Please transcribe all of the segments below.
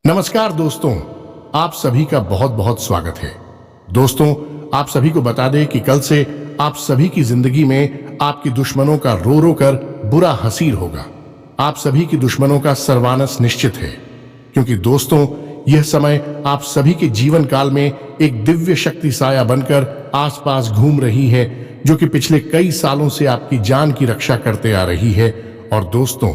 नमस्कार दोस्तों, आप सभी का बहुत बहुत स्वागत है। दोस्तों, आप सभी को बता दें कि कल से आप सभी की जिंदगी में आपके दुश्मनों का रो रो कर बुरा हसीर होगा। आप सभी की दुश्मनों का सर्वनाश निश्चित है, क्योंकि दोस्तों यह समय आप सभी के जीवन काल में एक दिव्य शक्ति साया बनकर आसपास घूम रही है, जो कि पिछले कई सालों से आपकी जान की रक्षा करते आ रही है। और दोस्तों,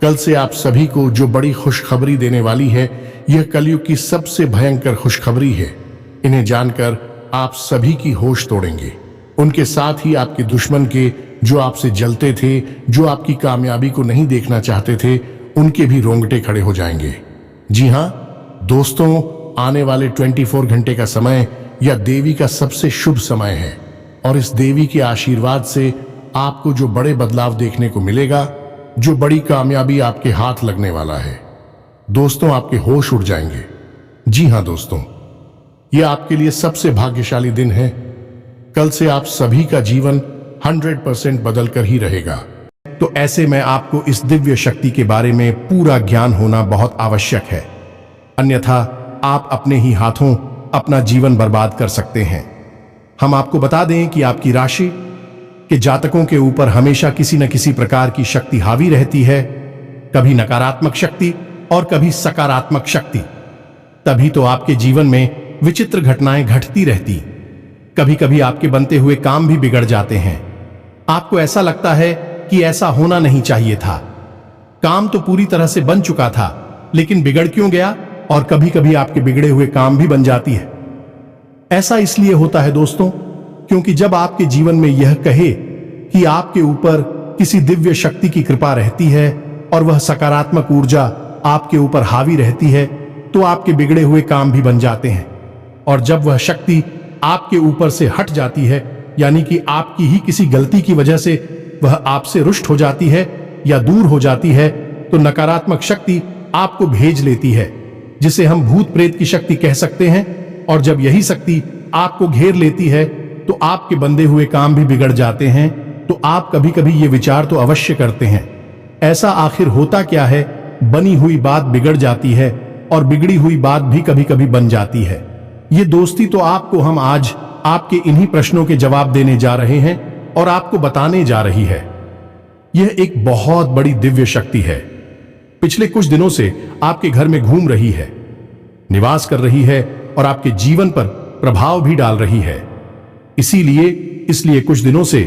कल से आप सभी को जो बड़ी खुशखबरी देने वाली है, यह कलयुग की सबसे भयंकर खुशखबरी है। इन्हें जानकर आप सभी की होश तोड़ेंगे। उनके साथ ही आपके दुश्मन के, जो आपसे जलते थे, जो आपकी कामयाबी को नहीं देखना चाहते थे, उनके भी रोंगटे खड़े हो जाएंगे। जी हां दोस्तों, आने वाले 24 घंटे का समय यह देवी का सबसे शुभ समय है, और इस देवी के आशीर्वाद से आपको जो बड़े बदलाव देखने को मिलेगा, जो बड़ी कामयाबी आपके हाथ लगने वाला है। दोस्तों, आपके होश उड़ जाएंगे। जी हां दोस्तों, यह आपके लिए सबसे भाग्यशाली दिन है। कल से आप सभी का जीवन 100% बदल कर ही रहेगा। तो ऐसे में आपको इस दिव्य शक्ति के बारे में पूरा ज्ञान होना बहुत आवश्यक है, अन्यथा आप अपने ही हाथों अपना जीवन बर्बाद कर सकते हैं। हम आपको बता दें कि आपकी राशि के जातकों के ऊपर हमेशा किसी न किसी प्रकार की शक्ति हावी रहती है, कभी नकारात्मक शक्ति और कभी सकारात्मक शक्ति। तभी तो आपके जीवन में विचित्र घटनाएं घटती रहती। कभी कभी आपके बनते हुए काम भी बिगड़ जाते हैं। आपको ऐसा लगता है कि ऐसा होना नहीं चाहिए था, काम तो पूरी तरह से बन चुका था, लेकिन बिगड़ क्यों गया। और कभी कभी आपके बिगड़े हुए काम भी बन जाती है। ऐसा इसलिए होता है दोस्तों, क्योंकि जब आपके जीवन में यह कहे कि आपके ऊपर किसी दिव्य शक्ति की कृपा रहती है और वह सकारात्मक ऊर्जा आपके ऊपर हावी रहती है, तो आपके बिगड़े हुए काम भी बन जाते हैं। और जब वह शक्ति आपके ऊपर से हट जाती है, यानी कि आपकी ही किसी गलती की वजह से वह आपसे रुष्ट हो जाती है या दूर हो जाती है, तो नकारात्मक शक्ति आपको भेज लेती है, जिसे हम भूत प्रेत की शक्ति कह सकते हैं। और जब यही शक्ति आपको घेर लेती है, तो आपके बंधे हुए काम भी बिगड़ जाते हैं। तो आप कभी कभी ये विचार तो अवश्य करते हैं, ऐसा आखिर होता क्या है, बनी हुई बात बिगड़ जाती है और बिगड़ी हुई बात भी कभी कभी बन जाती है। ये दोस्ती तो आपको हम आज आपके इन्हीं प्रश्नों के जवाब देने जा रहे हैं और आपको बताने जा रही है। यह एक बहुत बड़ी दिव्य शक्ति है। पिछले कुछ दिनों से आपके घर में घूम रही है, निवास कर रही है और आपके जीवन पर प्रभाव भी डाल रही है। इसलिए कुछ दिनों से,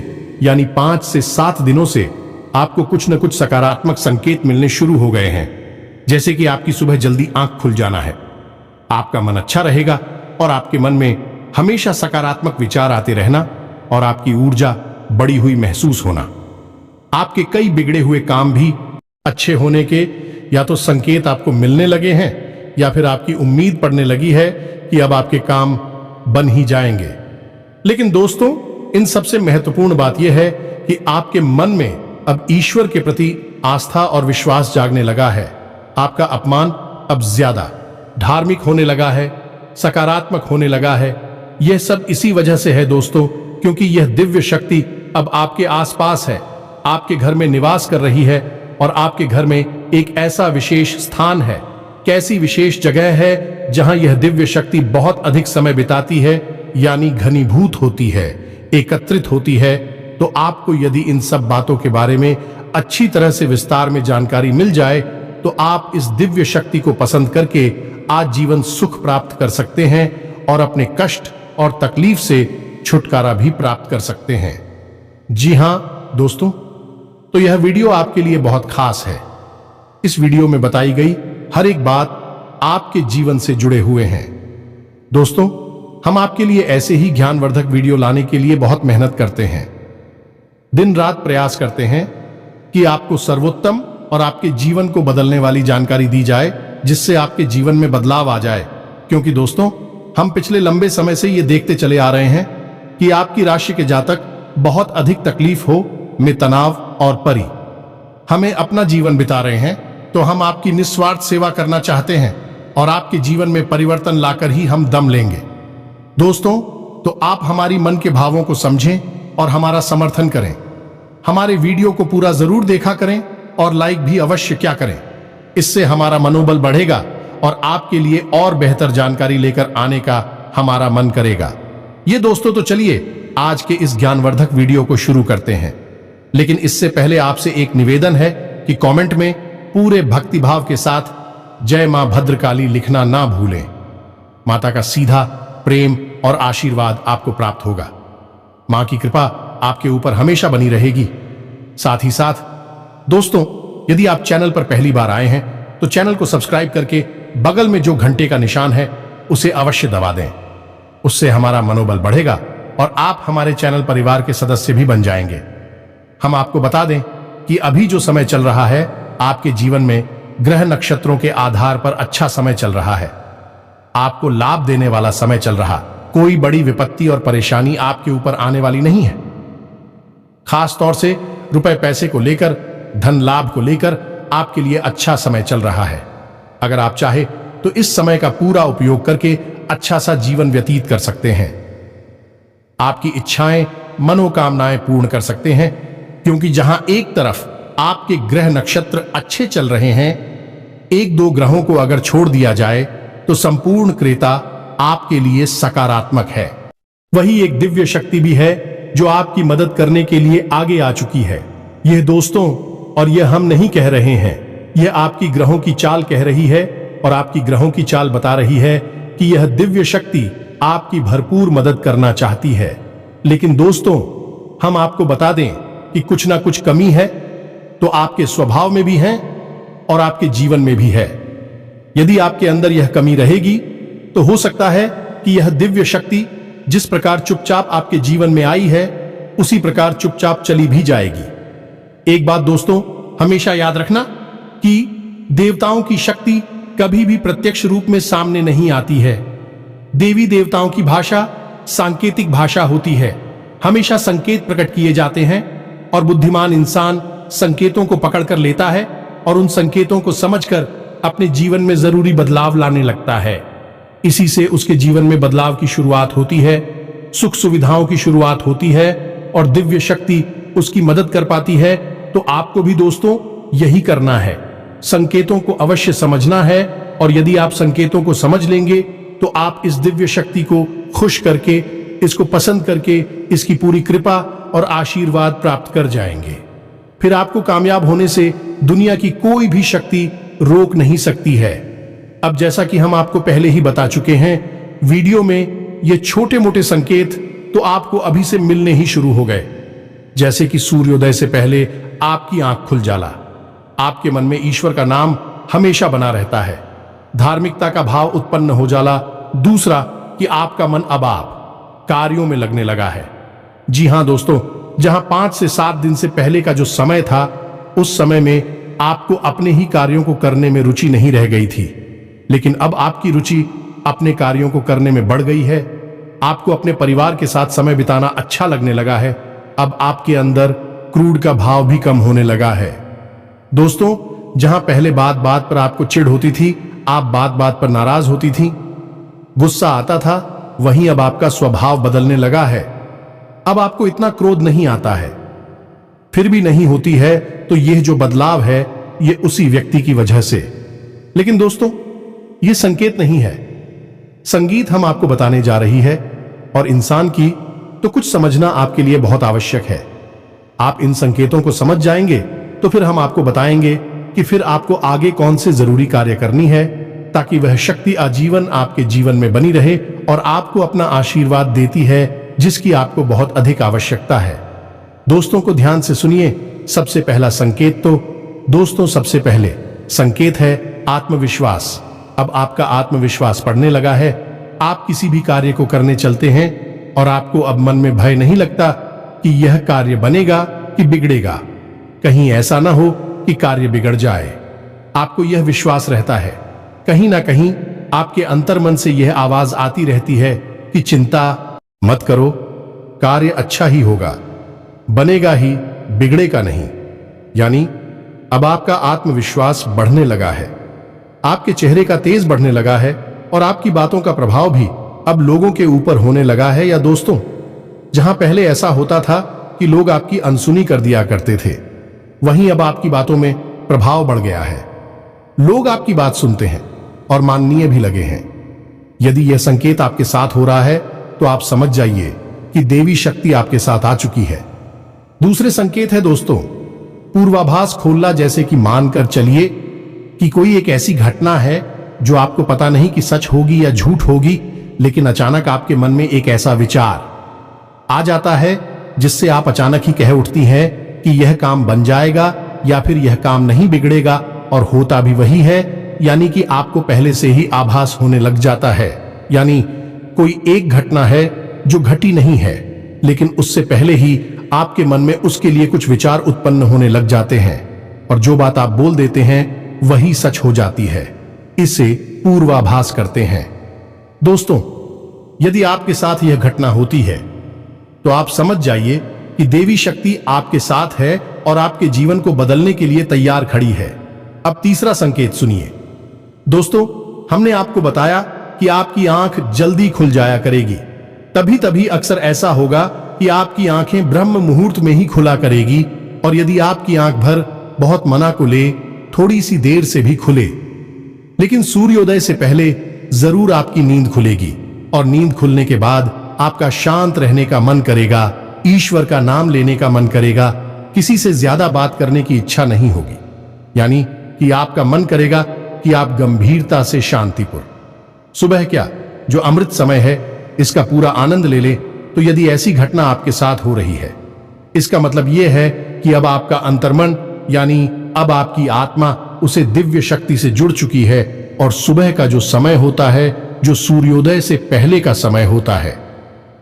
यानी 5 से 7 दिनों से आपको कुछ न कुछ सकारात्मक संकेत मिलने शुरू हो गए हैं। जैसे कि आपकी सुबह जल्दी आंख खुल जाना है, आपका मन अच्छा रहेगा और आपके मन में हमेशा सकारात्मक विचार आते रहना और आपकी ऊर्जा बढ़ी हुई महसूस होना। आपके कई बिगड़े हुए काम भी अच्छे होने के या तो संकेत आपको मिलने लगे हैं, या फिर आपकी उम्मीद पड़ने लगी है कि अब आपके काम बन ही जाएंगे। लेकिन दोस्तों, इन सबसे महत्वपूर्ण बात यह है कि आपके मन में अब ईश्वर के प्रति आस्था और विश्वास जागने लगा है। आपका अपमान अब ज्यादा धार्मिक होने लगा है, सकारात्मक होने लगा है। यह सब इसी वजह से है दोस्तों, क्योंकि यह दिव्य शक्ति अब आपके आसपास है, आपके घर में निवास कर रही है। और आपके घर में एक ऐसा विशेष स्थान है, कैसी विशेष जगह है, जहां यह दिव्य शक्ति बहुत अधिक समय बिताती है, यानी घनीभूत होती है, एकत्रित होती है। तो आपको यदि इन सब बातों के बारे में अच्छी तरह से विस्तार में जानकारी मिल जाए, तो आप इस दिव्य शक्ति को पसंद करके आज जीवन सुख प्राप्त कर सकते हैं और अपने कष्ट और तकलीफ से छुटकारा भी प्राप्त कर सकते हैं। जी हां दोस्तों, तो यह वीडियो आपके लिए बहुत खास है। इस वीडियो में बताई गई हर एक बात आपके जीवन से जुड़े हुए हैं। दोस्तों, हम आपके लिए ऐसे ही ज्ञानवर्धक वीडियो लाने के लिए बहुत मेहनत करते हैं, दिन रात प्रयास करते हैं कि आपको सर्वोत्तम और आपके जीवन को बदलने वाली जानकारी दी जाए, जिससे आपके जीवन में बदलाव आ जाए। क्योंकि दोस्तों, हम पिछले लंबे समय से ये देखते चले आ रहे हैं कि आपकी राशि के जातक बहुत अधिक तकलीफ हो में तनाव और परी हमें अपना जीवन बिता रहे हैं। तो हम आपकी निस्वार्थ सेवा करना चाहते हैं और आपके जीवन में परिवर्तन लाकर ही हम दम लेंगे। दोस्तों, तो आप हमारी मन के भावों को समझें और हमारा समर्थन करें। हमारे वीडियो को पूरा जरूर देखा करें और लाइक भी अवश्य क्या करें। इससे हमारा मनोबल बढ़ेगा और आपके लिए और बेहतर जानकारी लेकर आने का हमारा मन करेगा। ये दोस्तों, तो चलिए आज के इस ज्ञानवर्धक वीडियो को शुरू करते हैं। लेकिन इससे पहले आपसे एक निवेदन है कि कमेंट में पूरे भक्तिभाव के साथ जय मां भद्रकाली लिखना ना भूलें। माता का सीधा प्रेम और आशीर्वाद आपको प्राप्त होगा। मां की कृपा आपके ऊपर हमेशा बनी रहेगी। साथ ही साथ दोस्तों, यदि आप चैनल पर पहली बार आए हैं तो चैनल को सब्सक्राइब करके बगल में जो घंटे का निशान है उसे अवश्य दबा दें। उससे हमारा मनोबल बढ़ेगा और आप हमारे चैनल परिवार के सदस्य भी बन जाएंगे। हम आपको बता दें कि अभी जो समय चल रहा है, आपके जीवन में ग्रह नक्षत्रों के आधार पर अच्छा समय चल रहा है। आपको लाभ देने वाला समय चल रहा। कोई बड़ी विपत्ति और परेशानी आपके ऊपर आने वाली नहीं है। खास तौर से रुपए पैसे को लेकर, धन लाभ को लेकर आपके लिए अच्छा समय चल रहा है। अगर आप चाहे तो इस समय का पूरा उपयोग करके अच्छा सा जीवन व्यतीत कर सकते हैं। आपकी इच्छाएं, मनोकामनाएं पूर्ण कर सकते हैं, क्योंकि जहां एक तरफ आपके ग्रह नक्षत्र अच्छे चल रहे हैं, एक दो ग्रहों को अगर छोड़ दिया जाए तो संपूर्ण क्रेता आपके लिए सकारात्मक है। वही एक दिव्य शक्ति भी है जो आपकी मदद करने के लिए आगे आ चुकी है। यह दोस्तों, और यह हम नहीं कह रहे हैं, यह आपकी ग्रहों की चाल कह रही है और आपकी ग्रहों की चाल बता रही है कि यह दिव्य शक्ति आपकी भरपूर मदद करना चाहती है। लेकिन दोस्तों, हम आपको बता दें कि कुछ ना कुछ कमी है तो आपके स्वभाव में भी है और आपके जीवन में भी है। यदि आपके अंदर यह कमी रहेगी तो हो सकता है कि यह दिव्य शक्ति जिस प्रकार चुपचाप आपके जीवन में आई है, उसी प्रकार चुपचाप चली भी जाएगी। एक बात दोस्तों, हमेशा याद रखना कि देवताओं की शक्ति कभी भी प्रत्यक्ष रूप में सामने नहीं आती है। देवी देवताओं की भाषा सांकेतिक भाषा होती है। हमेशा संकेत प्रकट किए जाते हैं और बुद्धिमान इंसान संकेतों को पकड़कर लेता है और उन संकेतों को समझकर अपने जीवन में जरूरी बदलाव लाने लगता है। इसी से उसके जीवन में बदलाव की शुरुआत होती है, सुख सुविधाओं की शुरुआत होती है और दिव्य शक्ति उसकी मदद कर पाती है। तो आपको भी दोस्तों यही करना है, संकेतों को अवश्य समझना है। और यदि आप संकेतों को समझ लेंगे तो आप इस दिव्य शक्ति को खुश करके, इसको पसंद करके, इसकी पूरी कृपा और आशीर्वाद प्राप्त कर जाएंगे। फिर आपको कामयाब होने से दुनिया की कोई भी शक्ति रोक नहीं सकती है। अब जैसा कि हम आपको पहले ही बता चुके हैं, वीडियो में ये छोटे मोटे संकेत तो आपको अभी से मिलने ही शुरू हो गए। जैसे कि सूर्योदय से पहले आपकी आंख खुल जाला, आपके मन में ईश्वर का नाम हमेशा बना रहता है, धार्मिकता का भाव उत्पन्न हो जाला। दूसरा कि आपका मन अब आप कार्यों में लगने लगा है। जी हां दोस्तों, जहां 5 से 7 दिन से पहले का जो समय था, उस समय में आपको अपने ही कार्यों को करने में रुचि नहीं रह गई थी, लेकिन अब आपकी रुचि अपने कार्यों को करने में बढ़ गई है। आपको अपने परिवार के साथ समय बिताना अच्छा लगने लगा है। अब आपके अंदर क्रोध का भाव भी कम होने लगा है। दोस्तों, जहां पहले बात बात पर आपको चिढ़ होती थी, आप बात बात पर नाराज होती थी, गुस्सा आता था, वहीं अब आपका स्वभाव बदलने लगा है। अब आपको इतना क्रोध नहीं आता है। फिर भी नहीं होती है तो यह जो बदलाव है, यह उसी व्यक्ति की वजह से। लेकिन दोस्तों, यह संकेत नहीं है, संगीत हम आपको बताने जा रही है। और इंसान की तो कुछ समझना आपके लिए बहुत आवश्यक है। आप इन संकेतों को समझ जाएंगे तो फिर हम आपको बताएंगे कि फिर आपको आगे कौन से जरूरी कार्य करनी है, ताकि वह शक्ति आजीवन आपके जीवन में बनी रहे और आपको अपना आशीर्वाद देती है, जिसकी आपको बहुत अधिक आवश्यकता है। दोस्तों को ध्यान से सुनिए। सबसे पहला संकेत तो दोस्तों, सबसे पहले संकेत है आत्मविश्वास। अब आपका आत्मविश्वास बढ़ने लगा है। आप किसी भी कार्य को करने चलते हैं और आपको अब मन में भय नहीं लगता कि यह कार्य बनेगा कि बिगड़ेगा, कहीं ऐसा ना हो कि कार्य बिगड़ जाए। आपको यह विश्वास रहता है। कहीं ना कहीं आपके अंतर्मन से यह आवाज आती रहती है कि चिंता मत करो, कार्य अच्छा ही होगा, बनेगा ही, बिगड़ेगा नहीं। यानी अब आपका आत्मविश्वास बढ़ने लगा है, आपके चेहरे का तेज बढ़ने लगा है और आपकी बातों का प्रभाव भी अब लोगों के ऊपर होने लगा है। या दोस्तों, जहां पहले ऐसा होता था कि लोग आपकी अनसुनी कर दिया करते थे, वहीं अब आपकी बातों में प्रभाव बढ़ गया है। लोग आपकी बात सुनते हैं, और माननीय भी लगे हैं। यदि यह संकेत आपके साथ हो रहा है तो आप समझ जाइए कि देवी शक्ति आपके साथ आ चुकी है। दूसरे संकेत है दोस्तों, पूर्वाभास खोलना, जैसे कि मानकर चलिए कि कोई एक ऐसी घटना है जो आपको पता नहीं कि सच होगी या झूठ होगी, लेकिन अचानक आपके मन में एक ऐसा विचार आ जाता है जिससे आप अचानक ही कह उठती हैं कि यह काम बन जाएगा या फिर यह काम नहीं बिगड़ेगा, और होता भी वही है। यानी कि आपको पहले से ही आभास होने लग जाता है। यानी कोई एक घटना है जो घटी नहीं है, लेकिन उससे पहले ही आपके मन में उसके लिए कुछ विचार उत्पन्न होने लग जाते हैं, और जो बात आप बोल देते हैं वही सच हो जाती है। इसे पूर्वाभास करते हैं। दोस्तों, यदि आपके साथ यह घटना होती है तो आप समझ जाइए कि देवी शक्ति आपके साथ है और आपके जीवन को बदलने के लिए तैयार खड़ी है। अब तीसरा संकेत सुनिए। दोस्तों, हमने आपको बताया कि आपकी आंख जल्दी खुल जाया करेगी। तभी तभी अक्सर ऐसा होगा कि आपकी आंखें ब्रह्म मुहूर्त में ही खुला करेगी, और यदि आपकी आंख भर बहुत मना को ले, थोड़ी सी देर से भी खुले, लेकिन सूर्योदय से पहले जरूर आपकी नींद खुलेगी, और नींद खुलने के बाद आपका शांत रहने का मन करेगा, ईश्वर का नाम लेने का मन करेगा, किसी से ज्यादा बात करने की इच्छा नहीं होगी। यानी कि आपका मन करेगा कि आप गंभीरता से शांतिपूर्ण सुबह क्या जो अमृत समय है इसका पूरा आनंद ले ले। तो यदि ऐसी घटना आपके साथ हो रही है, इसका मतलब यह है कि अब आपका अंतर्मन, यानी अब आपकी आत्मा उसे दिव्य शक्ति से जुड़ चुकी है, और सुबह का जो समय होता है, जो सूर्योदय से पहले का समय होता है,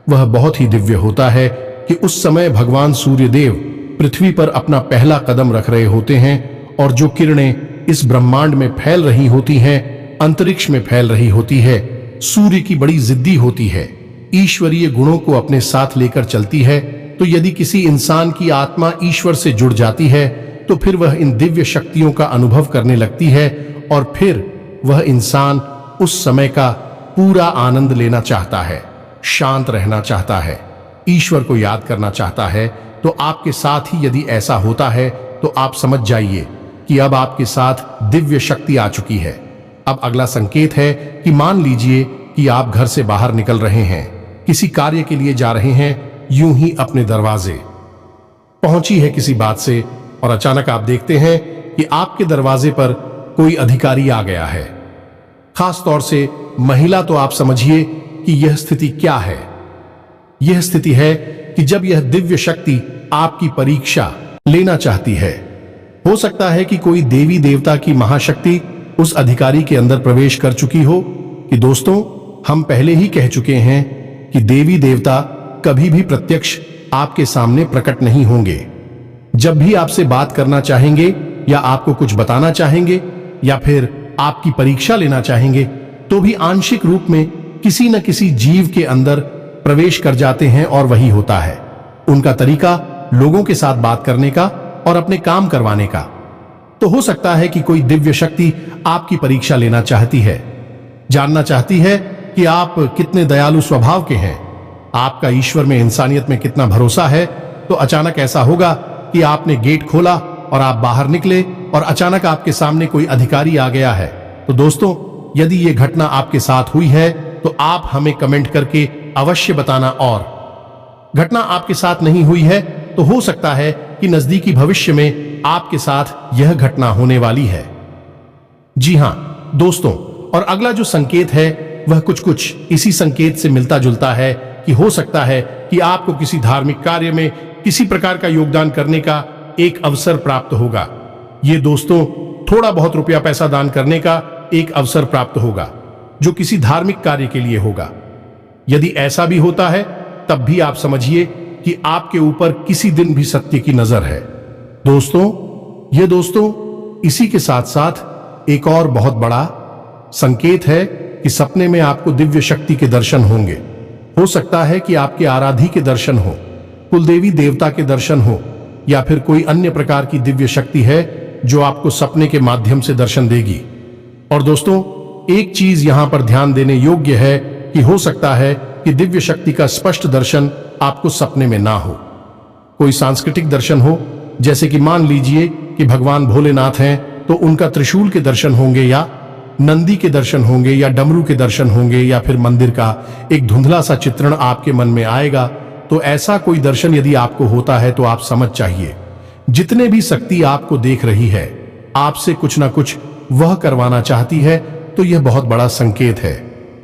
वह बहुत ही दिव्य होता है कि उस समय भगवान सूर्यदेव पृथ्वी पर अपना पहला कदम रख रहे होते हैं, और जो किरणें इस ब्रह्मांड में फैल रही होती हैं, अंतरिक्ष में फैल रही होती है। सूर्य की बड़ी जिद्दी होती है, ईश्वरीय गुणों को अपने साथ लेकर चलती है। तो यदि किसी इंसान की आत्मा ईश्वर से जुड़ जाती है तो फिर वह इन दिव्य शक्तियों का अनुभव करने लगती है, और फिर वह इंसान उस समय का पूरा आनंद लेना चाहता है, शांत रहना चाहता है, ईश्वर को याद करना चाहता है। तो आपके साथ ही यदि ऐसा होता है तो आप समझ जाइए कि अब आपके साथ दिव्य शक्ति आ चुकी है। अब अगला संकेत है कि मान लीजिए कि आप घर से बाहर निकल रहे हैं, किसी कार्य के लिए जा रहे हैं, यूं ही अपने दरवाजे पहुंची है किसी बात से, और अचानक आप देखते हैं कि आपके दरवाजे पर कोई अधिकारी आ गया है, खास तौर से महिला। तो आप समझिए कि यह स्थिति क्या है। यह स्थिति है कि जब यह दिव्य शक्ति आपकी परीक्षा लेना चाहती है। हो सकता है कि कोई देवी देवता की महाशक्ति उस अधिकारी के अंदर प्रवेश कर चुकी हो। कि दोस्तों, हम पहले ही कह चुके हैं कि देवी देवता कभी भी प्रत्यक्ष आपके सामने प्रकट नहीं होंगे। जब भी आपसे बात करना चाहेंगे, या आपको कुछ बताना चाहेंगे, या फिर आपकी परीक्षा लेना चाहेंगे, तो भी आंशिक रूप में किसी न किसी जीव के अंदर प्रवेश कर जाते हैं, और वही होता है उनका तरीका लोगों के साथ बात करने का और अपने काम करवाने का। तो हो सकता है कि कोई दिव्य शक्ति आपकी परीक्षा लेना चाहती है, जानना चाहती है कि आप कितने दयालु स्वभाव के हैं, आपका ईश्वर में, इंसानियत में कितना भरोसा है। तो अचानक ऐसा होगा कि आपने गेट खोला और आप बाहर निकले, और अचानक आपके सामने कोई अधिकारी आ गया है। तो दोस्तों, यदि यह घटना आपके साथ हुई है तो आप हमें कमेंट करके अवश्य बताना, और घटना आपके साथ नहीं हुई है तो हो सकता है कि नजदीकी भविष्य में आपके साथ यह घटना होने वाली है। जी हां दोस्तों, और अगला जो संकेत है वह कुछ इसी संकेत से मिलता जुलता है कि हो सकता है कि आपको किसी धार्मिक कार्य में किसी प्रकार का योगदान करने का एक अवसर प्राप्त होगा। ये दोस्तों, थोड़ा बहुत रुपया पैसा दान करने का एक अवसर प्राप्त होगा, जो किसी धार्मिक कार्य के लिए होगा। यदि ऐसा भी होता है तब भी आप समझिए कि आपके ऊपर किसी दिन भी सत्य की नजर है। दोस्तों, इसी के साथ साथ एक और बहुत बड़ा संकेत है कि सपने में आपको दिव्य शक्ति के दर्शन होंगे। हो सकता है कि आपके आराधी के दर्शन हो, कुलदेवी देवता के दर्शन हो, या फिर कोई अन्य प्रकार की दिव्य शक्ति है जो आपको सपने के माध्यम से दर्शन देगी। और दोस्तों, एक चीज यहां पर ध्यान देने योग्य है कि हो सकता है कि दिव्य शक्ति का स्पष्ट दर्शन आपको सपने में ना हो, कोई सांस्कृतिक दर्शन हो, जैसे कि मान लीजिए कि भगवान भोलेनाथ हैं तो उनका त्रिशूल के दर्शन होंगे, या नंदी के दर्शन होंगे या डमरू के दर्शन होंगे या फिर मंदिर का एक धुंधला सा चित्रण आपके मन में आएगा, तो ऐसा कोई दर्शन यदि आपको होता है तो आप समझ चाहिए जितने भी शक्ति आपको देख रही है आपसे कुछ ना कुछ वह करवाना चाहती है। तो यह बहुत बड़ा संकेत है,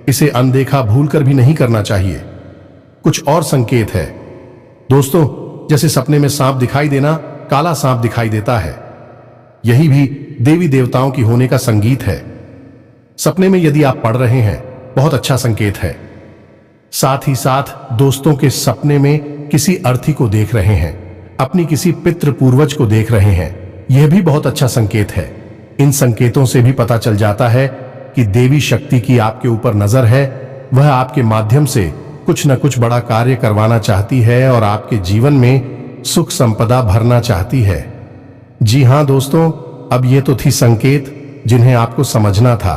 इसे अनदेखा भूलकर भी नहीं करना चाहिए। कुछ और संकेत है दोस्तों, जैसे सपने में सांप दिखाई देना, काला सांप दिखाई देता है, यही भी देवी देवताओं की होने का संगीत है। सपने में यदि आप पढ़ रहे हैं बहुत अच्छा संकेत है। साथ ही साथ दोस्तों के सपने में किसी अर्थी को देख रहे हैं, अपनी किसी पितृ पूर्वज को देख रहे हैं, यह भी बहुत अच्छा संकेत है। इन संकेतों से भी पता चल जाता है कि देवी शक्ति की आपके ऊपर नजर है, वह आपके माध्यम से कुछ न कुछ बड़ा कार्य करवाना चाहती है और आपके जीवन में सुख संपदा भरना चाहती है। जी हां दोस्तों, अब ये तो थी संकेत जिन्हें आपको समझना था।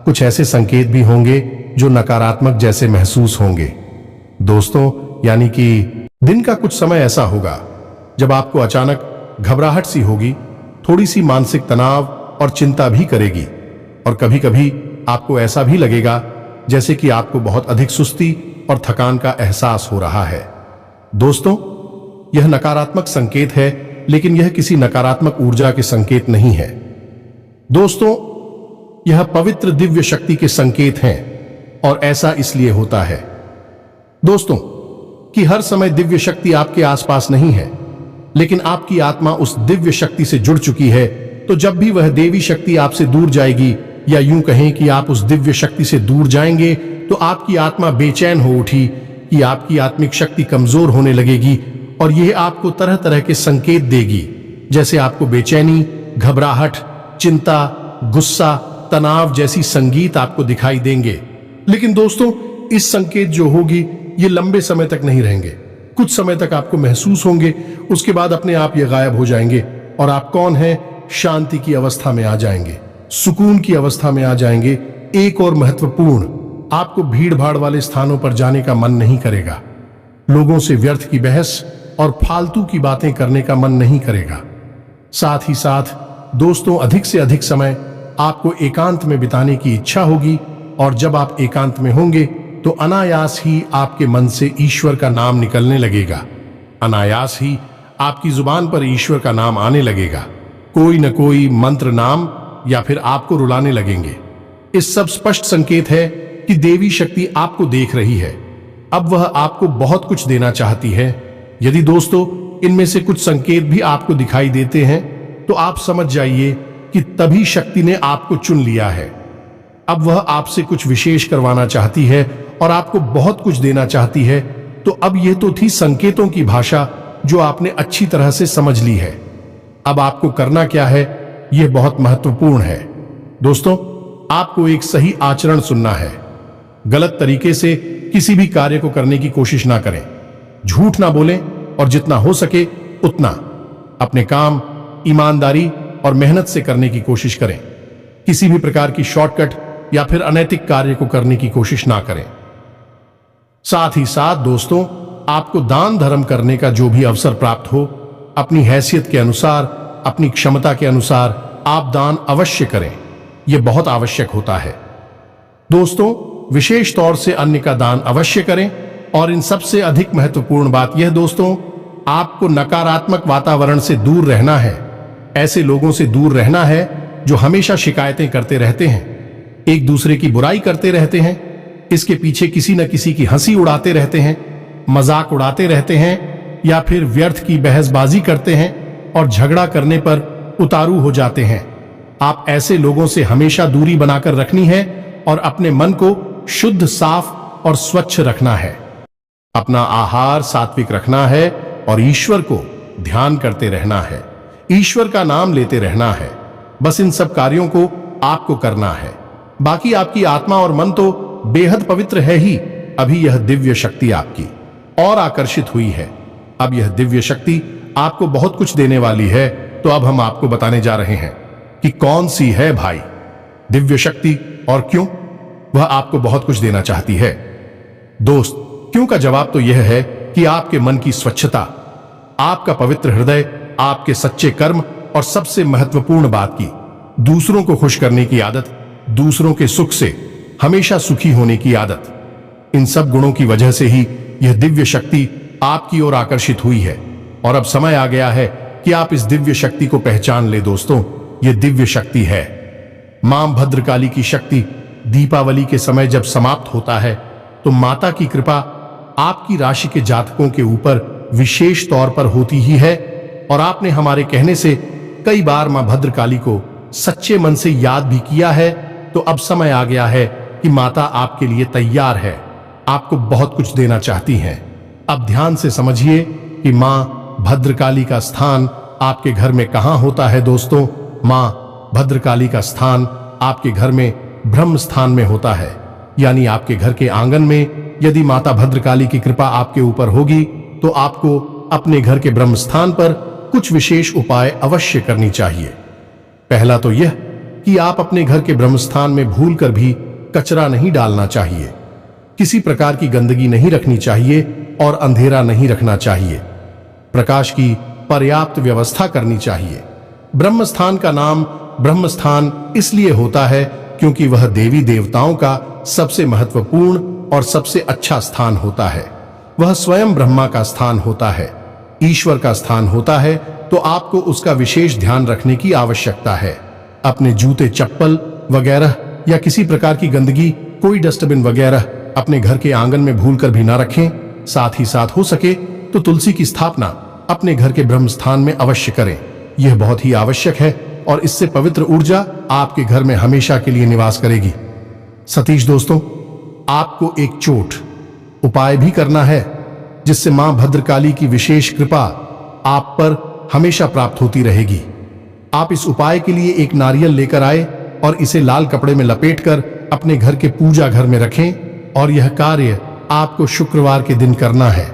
कुछ ऐसे संकेत भी होंगे जो नकारात्मक जैसे महसूस होंगे दोस्तों, यानी कि दिन का कुछ समय ऐसा होगा जब आपको अचानक घबराहट सी होगी, थोड़ी सी मानसिक तनाव और चिंता भी करेगी, और कभी कभी आपको ऐसा भी लगेगा जैसे कि आपको बहुत अधिक सुस्ती और थकान का एहसास हो रहा है। दोस्तों, यह नकारात्मक संकेत है, लेकिन यह किसी नकारात्मक ऊर्जा के संकेत नहीं है। दोस्तों, यह पवित्र दिव्य शक्ति के संकेत हैं, और ऐसा इसलिए होता है दोस्तों कि हर समय दिव्य शक्ति आपके आसपास नहीं है, लेकिन आपकी आत्मा उस दिव्य शक्ति से जुड़ चुकी है। तो जब भी वह देवी शक्ति आपसे दूर जाएगी, या यूं कहें कि आप उस दिव्य शक्ति से दूर जाएंगे, तो आपकी आत्मा बेचैन हो उठी कि आपकी आत्मिक शक्ति कमजोर होने लगेगी, और यह आपको तरह तरह के संकेत देगी, जैसे आपको बेचैनी, घबराहट, चिंता, गुस्सा, तनाव जैसी संगीत आपको दिखाई देंगे। लेकिन दोस्तों, इस संकेत जो होगी ये लंबे समय तक नहीं रहेंगे। कुछ समय तक आपको महसूस होंगे, उसके बाद अपने आप ये गायब हो जाएंगे, और आप कौन हैं, शांति की अवस्था में आ जाएंगे, सुकून की अवस्था में आ जाएंगे। एक और महत्वपूर्ण, आपको भीड़ भाड़ वाले स्थानों पर जाने का मन नहीं करेगा, लोगों से व्यर्थ की बहस और फालतू की बातें करने का मन नहीं करेगा। साथ ही साथ दोस्तों, अधिक से अधिक समय आपको एकांत में बिताने की इच्छा होगी, और जब आप एकांत में होंगे तो अनायास ही आपके मन से ईश्वर का नाम निकलने लगेगा, अनायास ही आपकी जुबान पर ईश्वर का नाम आने लगेगा, कोई न कोई मंत्र नाम, या फिर आपको रुलाने लगेंगे। इस सब स्पष्ट संकेत है कि देवी शक्ति आपको देख रही है, अब वह आपको बहुत कुछ देना चाहती है। यदि दोस्तों इनमें से कुछ संकेत भी आपको दिखाई देते हैं, तो आप समझ जाइए कि तभी शक्ति ने आपको चुन लिया है। अब वह आपसे कुछ विशेष करवाना चाहती है और आपको बहुत कुछ देना चाहती है। तो अब यह तो थी संकेतों की भाषा जो आपने अच्छी तरह से समझ ली है। अब आपको करना क्या है, यह बहुत महत्वपूर्ण है। दोस्तों, आपको एक सही आचरण सुनना है। गलत तरीके से किसी भी कार्य को करने की कोशिश ना करें, झूठ ना बोलें, और जितना हो सके उतना अपने काम ईमानदारी और मेहनत से करने की कोशिश करें। किसी भी प्रकार की शॉर्टकट या फिर अनैतिक कार्य को करने की कोशिश ना करें। साथ ही साथ दोस्तों, आपको दान धर्म करने का जो भी अवसर प्राप्त हो, अपनी हैसियत के अनुसार, अपनी क्षमता के अनुसार आप दान अवश्य करें। यह बहुत आवश्यक होता है। दोस्तों, विशेष तौर से अन्य का दान अवश्य करें। और इन सबसे अधिक महत्वपूर्ण बात यह दोस्तों, आपको नकारात्मक वातावरण से दूर रहना है। ऐसे लोगों से दूर रहना है जो हमेशा शिकायतें करते रहते हैं, एक दूसरे की बुराई करते रहते हैं, इसके पीछे किसी न किसी की हंसी उड़ाते रहते हैं, मजाक उड़ाते रहते हैं, या फिर व्यर्थ की बहसबाजी करते हैं और झगड़ा करने पर उतारू हो जाते हैं। आप ऐसे लोगों से हमेशा दूरी बनाकर रखनी है और अपने मन को शुद्ध, साफ और स्वच्छ रखना है। अपना आहार सात्विक रखना है और ईश्वर को ध्यान करते रहना है, ईश्वर का नाम लेते रहना है। बस इन सब कार्यों को आपको करना है। बाकी आपकी आत्मा और मन तो बेहद पवित्र है ही। अभी यह दिव्य शक्ति आपकी और आकर्षित हुई है। अब यह दिव्य शक्ति आपको बहुत कुछ देने वाली है। तो अब हम आपको बताने जा रहे हैं कि कौन सी है भाई दिव्य शक्ति और क्यों वह आपको बहुत कुछ देना चाहती है। दोस्त, क्यों का जवाब तो यह है कि आपके मन की स्वच्छता, आपका पवित्र हृदय, आपके सच्चे कर्म और सबसे महत्वपूर्ण बात की दूसरों को खुश करने की आदत दूसरों के सुख से हमेशा सुखी होने की आदत, इन सब गुणों की वजह से ही यह दिव्य शक्ति आपकी ओर आकर्षित हुई है। और अब समय आ गया है कि आप इस दिव्य शक्ति को पहचान ले। दोस्तों, यह दिव्य शक्ति है मां भद्रकाली की शक्ति। दीपावली के समय जब समाप्त होता है तो माता की कृपा आपकी राशि के जातकों के ऊपर विशेष तौर पर होती ही है। और आपने हमारे कहने से कई बार मां भद्रकाली को सच्चे मन से याद भी किया है। तो अब समय आ गया है कि माता आपके लिए तैयार है, आपको बहुत कुछ देना चाहती हैं। अब ध्यान से समझिए कि मां भद्रकाली का स्थान आपके घर में कहां होता है। दोस्तों, मां भद्रकाली का स्थान आपके घर में ब्रह्म स्थान में होता है, यानी आपके घर के आंगन में। यदि माता भद्रकाली की कृपा आपके ऊपर होगी तो आपको अपने घर के ब्रह्म स्थान पर कुछ विशेष उपाय अवश्य करनी चाहिए। पहला तो यह कि आप अपने घर के ब्रह्म स्थान में भूलकर भी कचरा नहीं डालना चाहिए, किसी प्रकार की गंदगी नहीं रखनी चाहिए और अंधेरा नहीं रखना चाहिए। प्रकाश की पर्याप्त व्यवस्था करनी चाहिए। ब्रह्म स्थान का नाम ब्रह्म स्थान इसलिए होता है क्योंकि वह देवी देवताओं का सबसे महत्वपूर्ण और सबसे अच्छा स्थान होता है। वह स्वयं ब्रह्मा का स्थान होता है, ईश्वर का स्थान होता है। तो आपको उसका विशेष ध्यान रखने की आवश्यकता है। अपने जूते, चप्पल वगैरह या किसी प्रकार की गंदगी, कोई डस्टबिन वगैरह अपने घर के आंगन में भूलकर भी ना रखें। साथ ही साथ हो सके तो तुलसी की स्थापना अपने घर के ब्रह्म स्थान में अवश्य करें। यह बहुत ही आवश्यक है और इससे पवित्र ऊर्जा आपके घर में हमेशा के लिए निवास करेगी। सतीश दोस्तों, आपको एक चोट उपाय भी करना है जिससे मां भद्रकाली की विशेष कृपा आप पर हमेशा प्राप्त होती रहेगी। आप इस उपाय के लिए एक नारियल लेकर आए और इसे लाल कपड़े में लपेटकर अपने घर के पूजा घर में रखें। और यह कार्य आपको शुक्रवार के दिन करना है।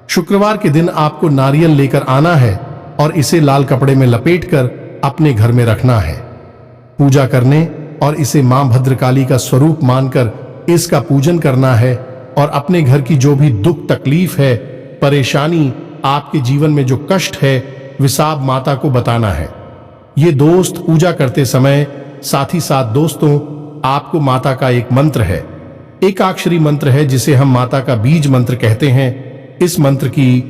शुक्रवार के दिन आपको नारियल लेकर आना है और इसे लाल कपड़े में लपेटकर अपने घर में रखना है। पूजा करने और इसे मां भद्रकाली का स्वरूप मानकर इसका पूजन करना है। और अपने घर की जो भी दुख, तकलीफ है, परेशानी, आपके जीवन में जो कष्ट है, विसाब माता को बताना है। ये दोस्त पूजा करते समय साथ ही साथ दोस्तों आपको माता का एक मंत्र है, एकाक्षरी मंत्र है जिसे हम माता का बीज मंत्र कहते हैं। इस मंत्र की